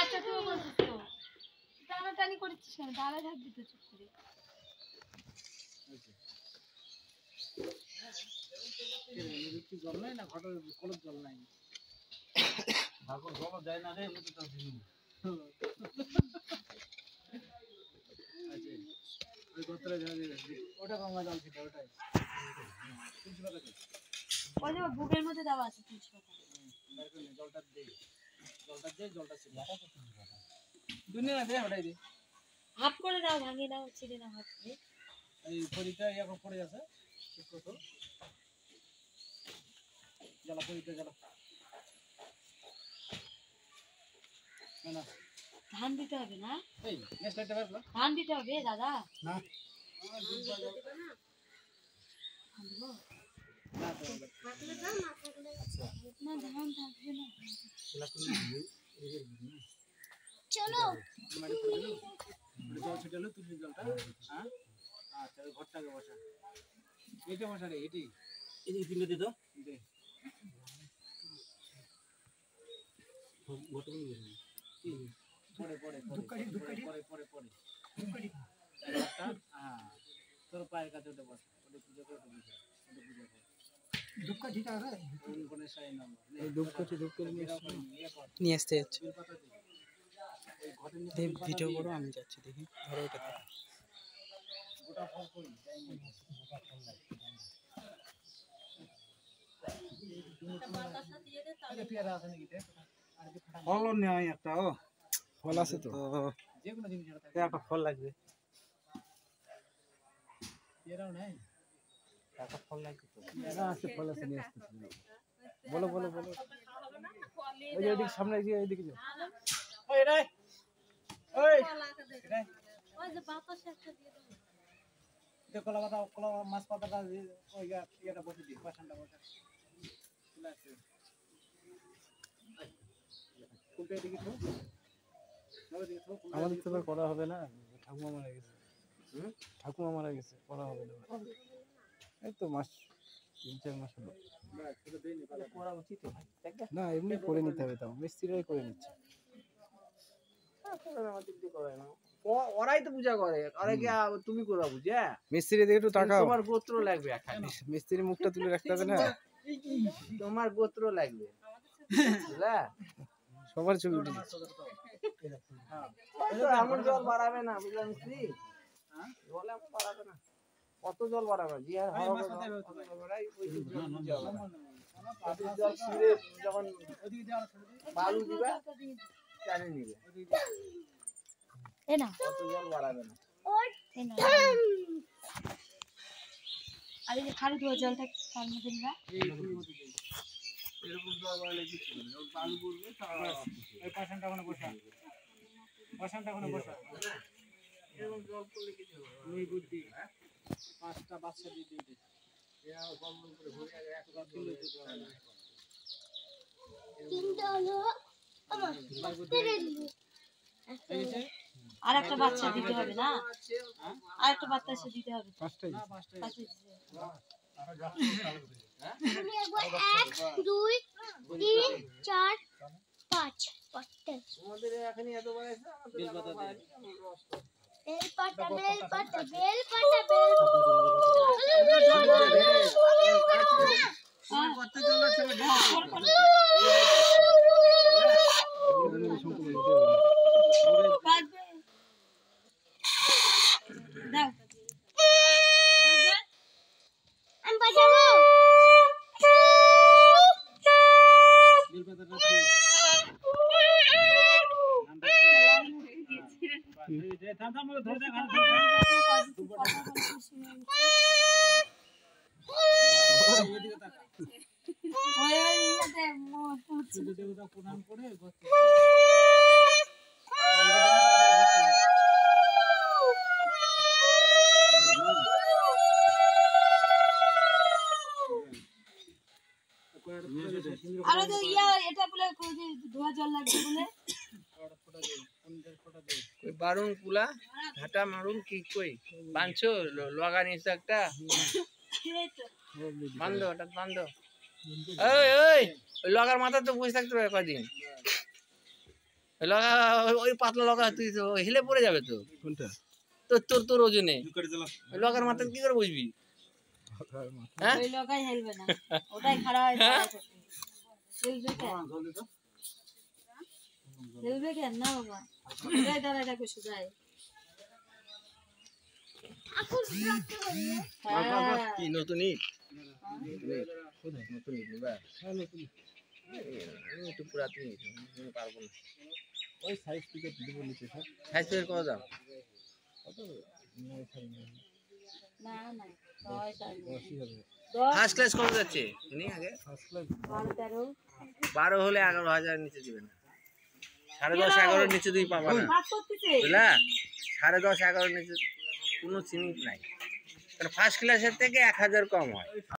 আচ্ছা তুই বলছিস তো টানাটানি করছিস কেন? দাঁড়ায় থাকবি তো চুপ করে। জল নাই না ঘটে কলের জল নাই ঠাকুর জল যায় না রে তো আচ্ছা ওই গোত্রে যাবে ওটা গঙ্গা জল ছিল ওটাই তুলসী পাতা ওই যে বুকের মধ্যে দেওয়া আছে তুলসী পাতা। জলটা দে জলটা ছিল দুনিয়া দে ওটাই দে হাফ করে দাও, ভাঙিয়ে দাও, ছিঁড়ে নাও হাত দিয়ে। এই পরিটা এখন পড়ে আছে ঠিক কত জ্বালা পরিটা জ্বালা না ধান দিতে হবে না? এই নেক্সট লাইটটা বের কর ধান দিতে হবে দাদা না ধান দিব না তো না, ধান থাকবে না। চলো মাটি করে দিলো জল ছিটালো তুলসী জলটা হ্যাঁ আচ্ছা ওই ঘরটাকে বসা এইটা বসা রে এটি এই তিনটে দে তো দে ঘরটা নিয়ে পড়ে পড়ে পড়ে ঘরটা হ্যাঁ তোর পায়ের কাছে ওটা বসা ওটা পুজো করে ওটা বসা ওটা পুজো কর দুঃখা ঠিক আছে গণেশ সাই নাম এই দুঃখ নিয়ে আসতে যাচ্ছে ভিডিও করো আমি যাচ্ছি দেখি ধরো এটা গোটা ফল করি গোটা ফল লাগে পেয়ারা আছে নাকি ফল নেই একটা ও ফল আছে তো যে কোনো জিনিস একটা ফল লাগবে পেয়ারাও নেই একটা ফল লাগবে তো পেয়ারা আছে ফল আছে নিয়ে আসতেছি বলো ওই যে এদিকে সামনে গিয়ে এদিকে যাও ওই রে ওই ওই যে বাতাসে একটা দিয়ে দাও। এটা কলা মাছ পাতাটা ওই ইয়াটা বসে দিই বাসনটা বসে চলে আসছে কোনটা এদিকে তো আমাদের তো করা হবে না ঠাকুমা মারা গেছে ঠাকুমা মারা গেছে করা হবে না এই তো মাস 3-4 মাস হলো করা উচিত না এমনি করে নিতে হবে তাও মিস্ত্রিরাই করে নিচ্ছে ওরাই তো পূজা করে আরে কি তুমি করবা বুঝা মিস্ত্রি দিয়ে একটু টাকা তোমার গোত্র লাগবে মিস্ত্রি মুখটা তুলে রাখতে হবে না তোমার গোত্র লাগবে বুঝলা সবার ছবি উঠে আমার জল বাড়াবে না বুঝলা মিস্ত্রি জল এমন বাড়াবে না কত জল বাড়াবে জি আর জল ছিঁড়ে যখন বালু দিবা টানে নিবে এই না কত জল বাড়াবে না এই না আরে যে খালি ধোয়া জলটা তার মধ্যে না এরকম জল বাড়ালে কিছু না বালু পড়বে এই পাশানটা ওখানে বসা এরকম জল পড়লে কিছু হবে ওই বুদ্ধি 5টা বাচ্চা দিয়ে দিতে আর একটা বাচ্চা দিতে হবে না আর একটা বাচ্চা এসে দিতে হবে 5টাই 1 2 3 4 5 তোমাদের এখনই এত বাড়াইছে বেল পাতা কত জল আছে দাও আমি বাজাবো প্রণাম করে আরে তো এটা বলে ধোয়া জল লাগবে বলে কই বারুন পুলা ঘাটা মারুন কি কই বাঁধছো লগা নিছে একটা বান্ধ ওটা বান্ধ ওই ওই ওই লগার মাথা তো বসে থাকতে পারে কদিন লগা ওই পাতলা লগা তুই তো হেলে পড়ে যাবে তো। কোনটা? তোর ওজনে ওই লগার মাথায় কি করে বুঝবি? হ্যাঁ ওই লগাই হেলবে না, ওটাই খারাপ হয়ে যাবে। হেলবে কেন না বাবা, ওটাই দাঁড়ায় রাখবে সোজায়। এখন রাখতে পারি না। হ্যাঁ কি নতুন ইট? নতুন ইট বা একটু পুরাতন ইট, আমি পারবো না। ওই সাইজ থেকে দিব নিচে স্যার। সাইজ এর কত দাম? না না, 10 ফার্স্ট ক্লাস কত যাচ্ছে শুনি আগে? 12 12 হলে 11,000 নিচে দিবে না। 10.5 11 নিচে তুই পাবা না, পাস করতেছে। বুঝলা? 10.5 11 নিচে কোনো চিনি নাই, কারণ ফার্স্ট ক্লাসের থেকে 1000 কম হয়।